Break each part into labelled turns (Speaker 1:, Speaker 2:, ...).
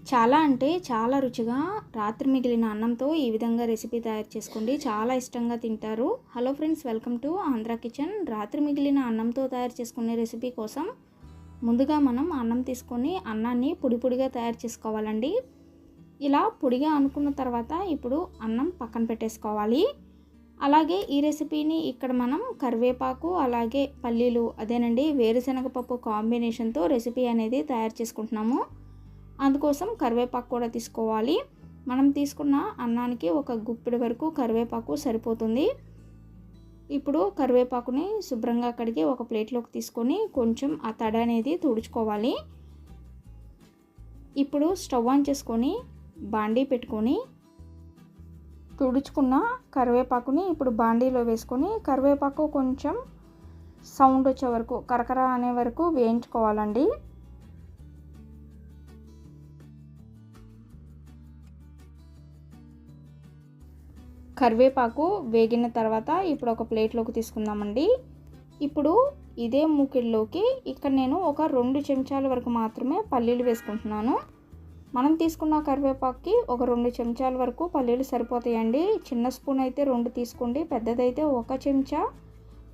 Speaker 1: చాలా అంటే చాలా రుచిగా రాత్రి మిగిలిన అన్నంతో ఈ విధంగా రెసిపీ తయారు చేసుకోండి. చాలా ఇష్టంగా తింటారు. Hello friends, welcome to Andhra kitchen. రాత్రి మిగిలిన అన్నంతో తయారు చేసుకునే రెసిపీ కోసం ముందుగా మనం అన్నం తీసుకొని అన్నాన్ని పొడి పొడిగా తయారు చేసుకోవాలండి. ఇలా పొడిగా అనుకున్న తర్వాత ఇప్పుడు అన్నం పక్కన పెట్టేసుకోవాలి. అలాగే ఈ రెసిపీని ఇక్కడ మనం కరివేపాకు అలాగే పల్లీలు అదేనండి వేరుశనగ పప్పు కాంబినేషన్తో రెసిపీ అనేది తయారు చేసుకుంటున్నాము. అందుకోసం కరివేపాకు కూడా తీసుకోవాలి. మనం తీసుకున్న అన్నానికి ఒక గుప్పెడు వరకు కరివేపాకు సరిపోతుంది. ఇప్పుడు కరివేపాకుని శుభ్రంగా కడిగి ఒక ప్లేట్లోకి తీసుకొని కొంచెం ఆ తడి అనేది తుడుచుకోవాలి. ఇప్పుడు స్టవ్ ఆన్ చేసుకొని బాండీ పెట్టుకొని తుడుచుకున్న కరివేపాకుని ఇప్పుడు బాండీలో వేసుకొని కరివేపాకు కొంచెం సౌండ్ వచ్చే వరకు కరకర అనే వరకు వేయించుకోవాలండి. కరివేపాకు వేగిన తర్వాత ఇప్పుడు ఒక ప్లేట్లోకి తీసుకుందామండి. ఇప్పుడు ఇదే మూకిడిలోకి ఇక్కడ నేను ఒక 2 చెంచాల వరకు మాత్రమే పల్లీలు వేసుకుంటున్నాను. మనం తీసుకున్న కరివేపాకుకి ఒక 2 చెంచాల వరకు పల్లీలు సరిపోతాయండి. చిన్న స్పూన్ అయితే 2 తీసుకోండి, పెద్దదైతే 1 చెంచా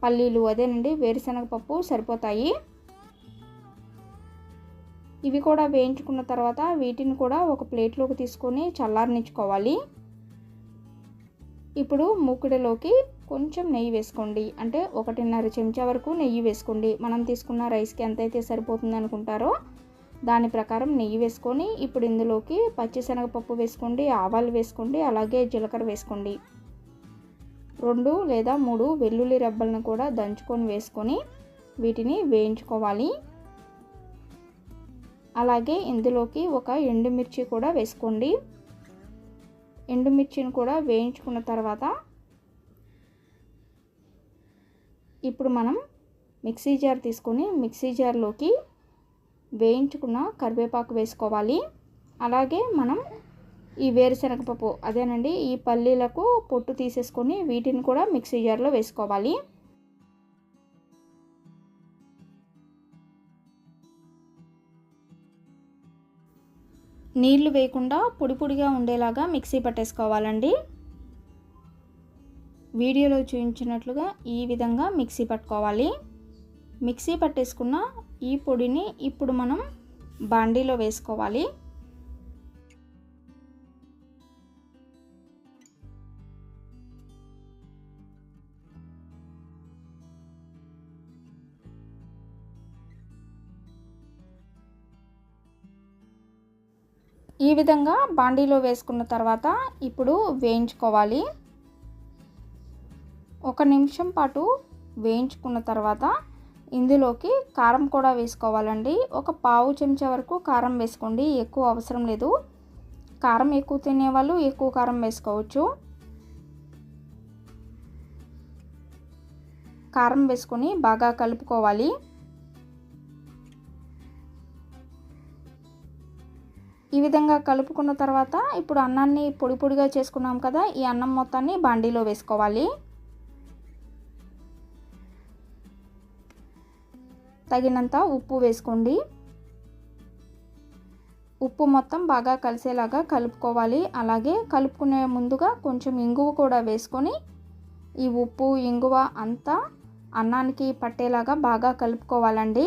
Speaker 1: పల్లీలు అదేనండి వేరుశనగ పప్పు సరిపోతాయి. ఇవి కూడా వేయించుకున్న తర్వాత వీటిని కూడా ఒక ప్లేట్లోకి తీసుకొని చల్లారనిచ్చుకోవాలి. ఇప్పుడు మూకిడిలోకి కొంచెం నెయ్యి వేసుకోండి, అంటే 1.5 చెంచా వరకు నెయ్యి వేసుకోండి. మనం తీసుకున్న రైస్కి ఎంతైతే సరిపోతుంది అనుకుంటారో దాని ప్రకారం నెయ్యి వేసుకొని ఇప్పుడు ఇందులోకి పచ్చిశనగపప్పు వేసుకోండి, ఆవాలు వేసుకోండి, అలాగే జీలకర్ర వేసుకోండి. 2 లేదా 3 వెల్లుల్లి రెబ్బలను కూడా దంచుకొని వేసుకొని వీటిని వేయించుకోవాలి. అలాగే ఇందులోకి ఒక ఎండుమిర్చి కూడా వేసుకోండి. ఎండుమిర్చిని కూడా వేయించుకున్న తర్వాత ఇప్పుడు మనం మిక్సీ జార్ తీసుకొని మిక్సీ జార్లోకి వేయించుకున్న కరివేపాకు వేసుకోవాలి. అలాగే మనం ఈ వేరుశనగపప్పు అదేనండి ఈ పల్లీలకు పొట్టు తీసేసుకొని వీటిని కూడా మిక్సీ జార్లో వేసుకోవాలి. నీళ్లు వేయకుండా పొడి పొడిగా ఉండేలాగా మిక్సీ పట్టేసుకోవాలండి. వీడియోలో చూపించినట్లుగా ఈ విధంగా మిక్సీ పట్టుకోవాలి. మిక్సీ పట్టేసుకున్న ఈ పొడిని ఇప్పుడు మనం బాండీలో వేసుకోవాలి. ఈ విధంగా బాండీలో వేసుకున్న తర్వాత ఇప్పుడు వేయించుకోవాలి. 1 నిమిషం పాటు వేయించుకున్న తర్వాత ఇందులోకి కారం కూడా వేసుకోవాలండి. ఒక 1/2 చెంచా వరకు కారం వేసుకోండి, ఎక్కువ అవసరం లేదు. కారం ఎక్కువ తినేవాళ్ళు ఎక్కువ కారం వేసుకోవచ్చు. కారం వేసుకొని బాగా కలుపుకోవాలి. ఈ విధంగా కలుపుకున్న తర్వాత ఇప్పుడు అన్నాన్ని పొడి పొడిగా చేసుకున్నాం కదా, ఈ అన్నం మొత్తాన్ని బాండీలో వేసుకోవాలి. తగినంత ఉప్పు వేసుకోండి. ఉప్పు మొత్తం బాగా కలిసేలాగా కలుపుకోవాలి. అలాగే కలుపుకునే ముందుగా కొంచెం ఇంగువ కూడా వేసుకొని ఈ ఉప్పు ఇంగువ అంతా అన్నానికి పట్టేలాగా బాగా కలుపుకోవాలండి.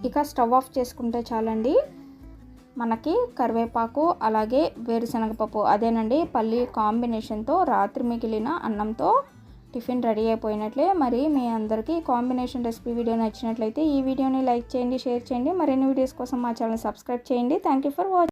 Speaker 1: ఇక స్టవ్ ఆఫ్ చేసుకుంటే చాలండి. మనకి కరివేపాకు అలాగే వేరుశనగపప్పు అదేనండి పల్లి కాంబినేషన్తో రాత్రి మిగిలిన అన్నంతో టిఫిన్ రెడీ అయిపోయినట్లే. మరి మీ అందరికీ కాంబినేషన్ రెసిపీ వీడియో నచ్చినట్లయితే ఈ వీడియోని లైక్ చేయండి, షేర్ చేయండి. మరిన్ని వీడియోస్ కోసం మా ఛానల్ సబ్స్క్రైబ్ చేయండి. Thank you for watching.